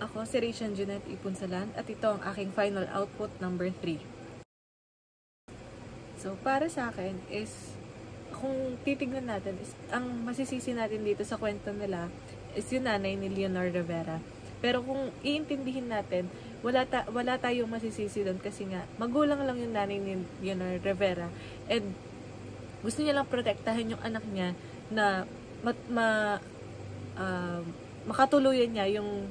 Ako si Rachel Jeanette Ipunsalan at ito ang aking final output number 3. So, para sa akin is, kung titignan natin, is, ang masisisi natin dito sa kwento nila is yung nanay ni Leonor Rivera. Pero kung iintindihin natin, wala tayong masisisi doon kasi nga, magulang lang yung nanay ni Leonor Rivera. And gusto niya lang protektahan yung anak niya na makatuluyan niya yung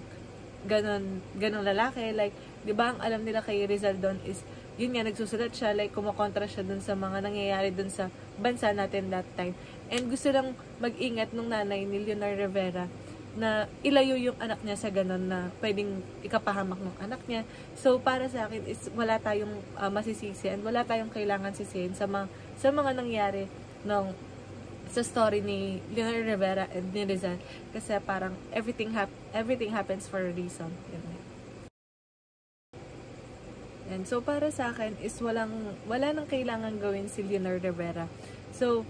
ganong lalaki. Like, di ba ang alam nila kay Rizal doon is, yun nga, nagsusulat siya, like, kumokontra siya dun sa mga nangyayari dun sa bansa natin that time. And gusto lang mag-ingat nung nanay ni Leonor Rivera na ilayo yung anak niya sa ganon na pwedeng ikapahamak ng anak niya. So, para sa akin is wala tayong masisisi and wala tayong kailangan sisihin sa mga nangyari sa story ni Leonor Rivera and ni Rizal. Kasi parang everything happens for a reason. And so, para sa akin is wala nang kailangan gawin si Leonor Rivera. So,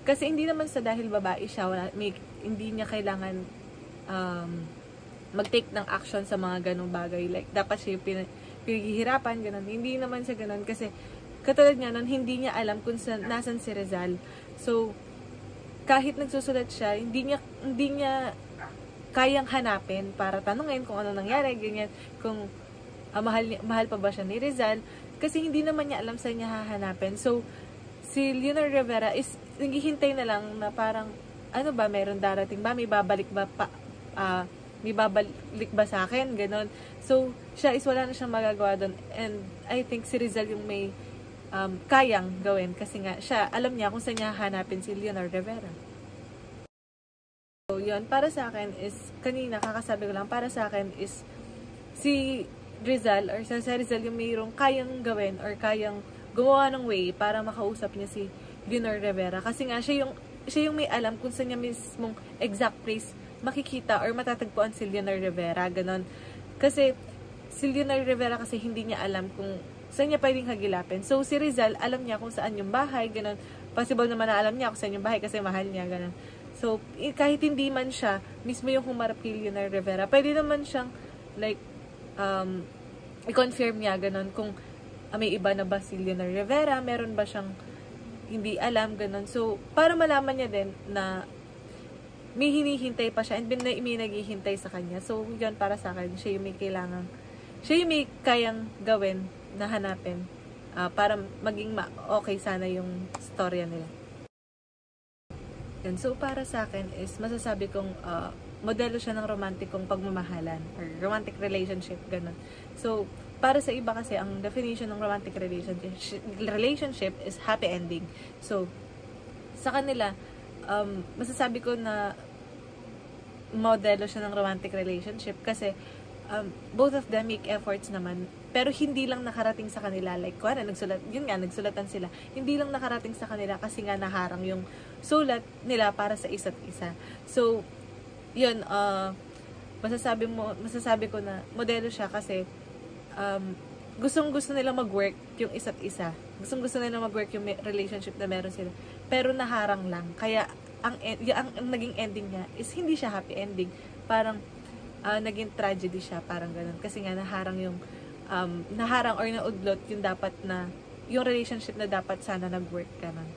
kasi hindi naman sa dahil babae siya, hindi niya kailangan mag-take ng action sa mga ganong bagay. Like, dapat siya pinaghihirapan, ganon. Hindi naman siya ganon kasi katulad nga nun, hindi niya alam kung nasan si Rizal. So, kahit nagsusulat siya, hindi niya kayang hanapin para tanungin kung ano nangyari, ganyan, kung mahal pa ba siya ni Rizal, kasi hindi naman niya alam saan niya hahanapin. So, si Leonor Rivera is naghihintay na lang na parang, ano ba, meron darating ba, may babalik ba sa akin, ganon. So, siya is wala na siyang magagawa doon. And I think si Rizal yung may kayang gawin kasi nga siya, alam niya kung saan niya hanapin si Leonor Rivera. So, yun, para sa akin is, kanina kakasabi ko lang, para sa akin is si Rizal or sa Rizal yung mayroong kayang gawin or kayang gumawa ng way para makausap niya si Leonor Rivera. Kasi nga, siya yung may alam kung saan niya mismong exact place makikita or matatagpuan si Leonor Rivera, ganon. Kasi si Leonor Rivera kasi hindi niya alam kung saan niya pwedeng hagilapin. So, si Rizal, alam niya kung saan yung bahay, ganon. Possible naman na alam niya kung saan yung bahay kasi mahal niya, ganon. So, kahit hindi man siya, mismo yung humarap kay Leonor Rivera, pwede naman siyang, like, i-confirm niya, ganon, kung may iba na ba si Leonor Rivera, meron ba siyang hindi alam, ganon. So, para malaman niya din na may hinihintay pa siya and may naghihintay sa kanya. So, yun, para sa akin, siya yung may kayang gawin na hanapin para maging okay sana yung storya nila. Yan. So, para sa akin is masasabi kong modelo siya ng romantikong pagmamahalan or romantic relationship, ganun. So, para sa iba kasi, ang definition ng romantic relationship is happy ending. So, sa kanila, masasabi ko na modelo siya ng romantic relationship kasi both of them make efforts naman, pero hindi lang nakarating sa kanila. Like, nagsulatan sila. Hindi lang nakarating sa kanila kasi nga naharang yung sulat nila para sa isa't isa. So, yun, masasabi ko na modelo siya kasi gustong-gusto nila mag-work yung isa't isa. Gustong-gusto nila mag-work yung relationship na meron sila. Pero naharang lang. Kaya, ang naging ending niya is hindi siya happy ending. Parang, naging tragedy siya, parang ganun. Kasi nga, naharang or naudlot yung relationship na dapat sana nag-work ka na.